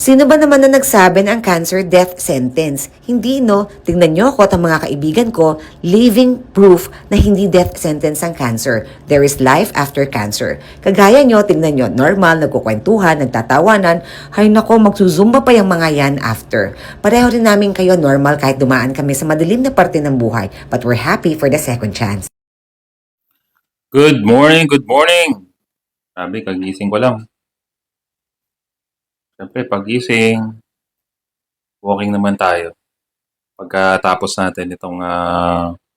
Sino ba naman na nagsabi na ang cancer death sentence? Hindi, no? Tingnan nyo ako at ang mga kaibigan ko, living proof na hindi death sentence ang cancer. There is life after cancer. Kagaya nyo, tingnan nyo, normal, nagkukwentuhan, nagtatawanan. Hay nako, magzuzumba pa yung mga yan after. Pareho rin namin kayo normal kahit dumaan kami sa madilim na parte ng buhay. But we're happy for the second chance. Good morning, good morning. Sabi, kagising ko lang. Siyempre, pagising, walking naman tayo. Pagkatapos natin itong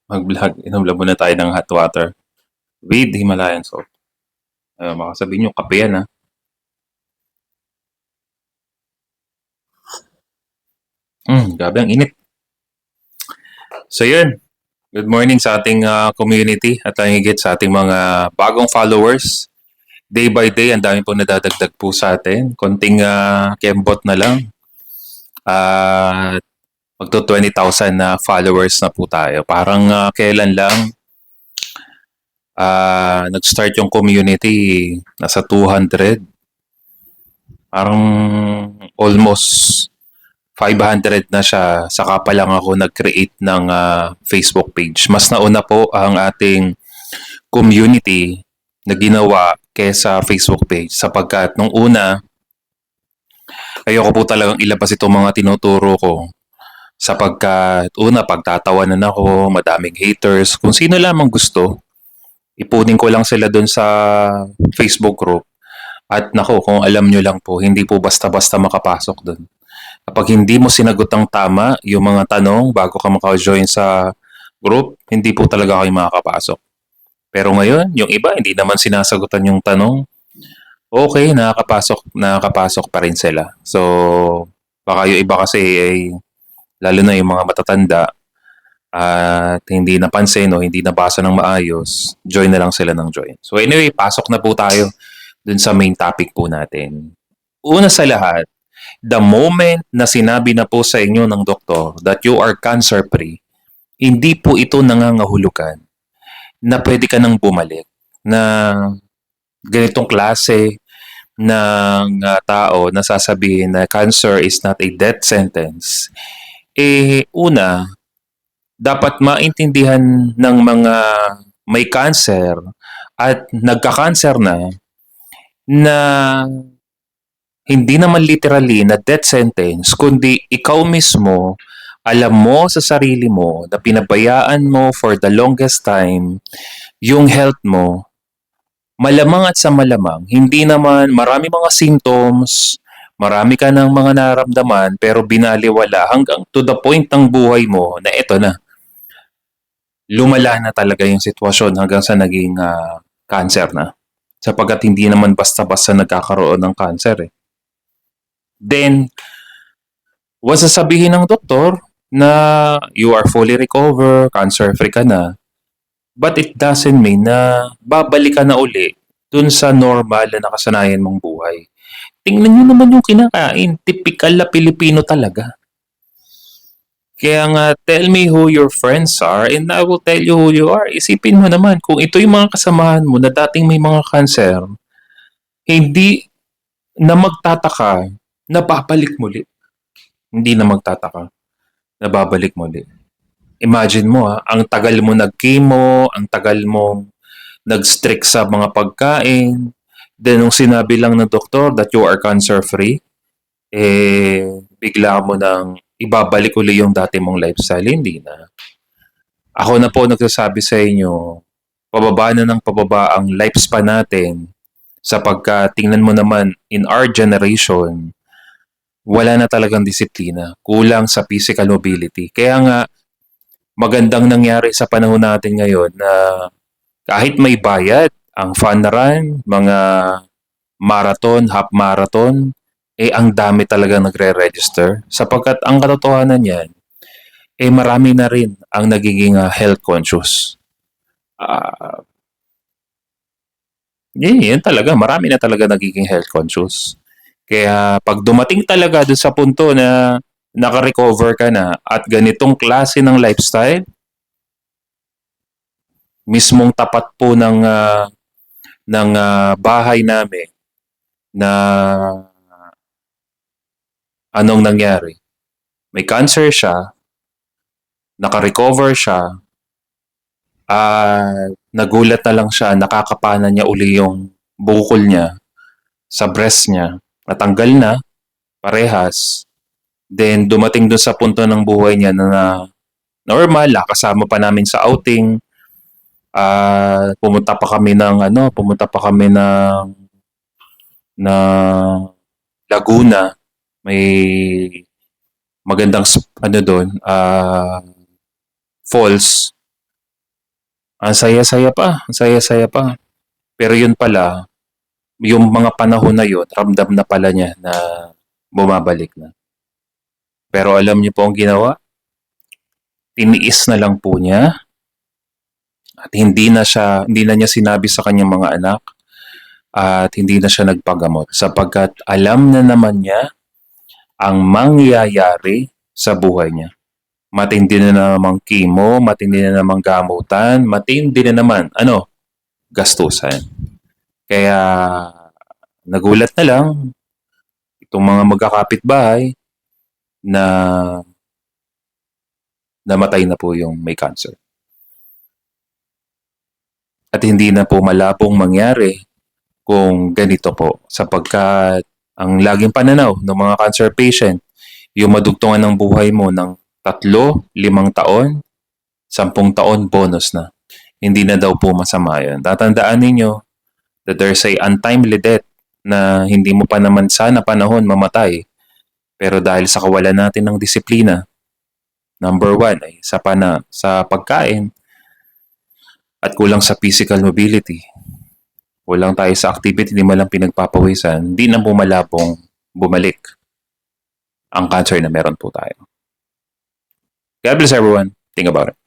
mag-vlog, inom muna tayo ng hot water with Himalayan salt. Baka sabihin nyo, kape yan ha. Grabe ang init. So yun, good morning sa ating community at ang higit sa ating mga bagong followers. Day by day, ang dami po nadadagdag po sa atin. Konting kembot na lang. At magto 20,000 na followers na po tayo. Parang kailan lang nag-start yung community, nasa 200. Parang almost 500 na siya. Saka pa lang ako nag-create ng Facebook page. Mas nauna po ang ating community na ginawa kesa Facebook page. Sapagkat nung una, ayoko po talagang ilabas itong mga tinuturo ko. Sapagkat una, pagtatawanan ako, madaming haters. Kung sino lamang gusto, ipunin ko lang sila dun sa Facebook group. At nako, kung alam nyo lang po, hindi po basta-basta makapasok dun. Kapag hindi mo sinagot ang tama yung mga tanong bago ka maka-join sa group, hindi po talaga kayo makakapasok. Pero ngayon, yung iba, hindi naman sinasagutan yung tanong. Okay, nakakapasok pa rin sila. So, baka yung iba kasi ay, lalo na yung mga matatanda, at hindi napansin o hindi nabasa ng maayos, join na lang sila ng join. So anyway, pasok na po tayo dun sa main topic po natin. Una sa lahat, the moment na sinabi na po sa inyo ng doktor that you are cancer-free, hindi po ito nangangahulugan na pwede ka nang bumalik na ganitong klase ng tao na sasabihin na cancer is not a death sentence. Una, dapat maintindihan ng mga may cancer at nagka-cancer na hindi naman literally na death sentence, kundi ikaw mismo, alam mo sa sarili mo na pinabayaan mo for the longest time yung health mo, malamang at sa malamang, hindi naman marami mga symptoms, marami ka ng mga naramdaman pero binaliwala hanggang to the point ng buhay mo na eto na, lumala na talaga yung sitwasyon hanggang sa naging cancer na. Sapagkat hindi naman basta-basta nagkakaroon ng cancer eh. Then, once sasabihin ng doktor na you are fully recover, cancer-free ka na, but it doesn't mean na babalik ka na uli dun sa normal na nakasanayan mong buhay. Tingnan nyo naman yung kinakain. Typical na Pilipino talaga. Kaya nga, tell me who your friends are and I will tell you who you are. Isipin mo naman, kung ito yung mga kasamahan mo na dating may mga cancer, hindi na magtataka na babalik muli. Hindi na magtataka na babalik muli. Imagine mo ang tagal mo nag-chemo, ang tagal mo nag-strict sa mga pagkain, then nung sinabi lang ng doktor that you are cancer-free, bigla mo nang ibabalik uli yung dati mong lifestyle, hindi na. Ako na po nagsasabi sa inyo, pababa na ng pababa ang lifespan natin sapagkat tingnan mo naman in our generation, wala na talagang disiplina, kulang sa physical mobility. Kaya nga, magandang nangyari sa panahon natin ngayon na kahit may bayad, ang fun run, mga marathon, half marathon, ang dami talaga nagre-register. Sapagkat ang katotohanan yan, marami na rin ang nagiging health conscious. Yan talaga, marami na talaga nagiging health conscious. Kaya pag dumating talaga dun sa punto na naka-recover ka na at ganitong klase ng lifestyle, mismong tapat po ng bahay namin na Anong nangyari? May cancer siya, naka-recover siya, nagulat na lang siya, nakakapana niya uli yung bukol niya sa breast niya. Natanggal na, parehas. Then dumating dun sa punto ng buhay niya na normal, kasama pa namin sa outing. Pumunta pa kami ng Laguna. May magandang doon, falls. Ang saya-saya pa. Pero yun pala, yung mga panahon na yun, ramdam na pala niya na bumabalik na. Pero alam niyo po ang ginawa? Tiniis na lang po niya at hindi na niya sinabi sa kanyang mga anak at hindi na siya nagpagamot sapagkat alam na naman niya ang mangyayari sa buhay niya. Matindi na namang chemo, matindi na namang gamutan, matindi na naman, gastusan. Kaya nagulat na lang itong mga magkakapitbahay na namatay na po yung may cancer. At hindi na po malabong mangyari kung ganito po sapagkat ang laging pananaw ng mga cancer patient, yung madugtungan ng buhay mo ng 3, 5 taon, 10 taon, bonus na. Hindi na daw po masama yun. Tatandaan ninyo that there's a untimely death na hindi mo pa naman sana panahon mamatay. Pero dahil sa kawalan natin ng disiplina, number 1 ay sa pagkain at kulang sa physical mobility. Kulang tayo sa activity, hindi mo lang pinagpapawisan, hindi na bumalabong bumalik ang cancer na meron po tayo. God bless everyone. Think about it.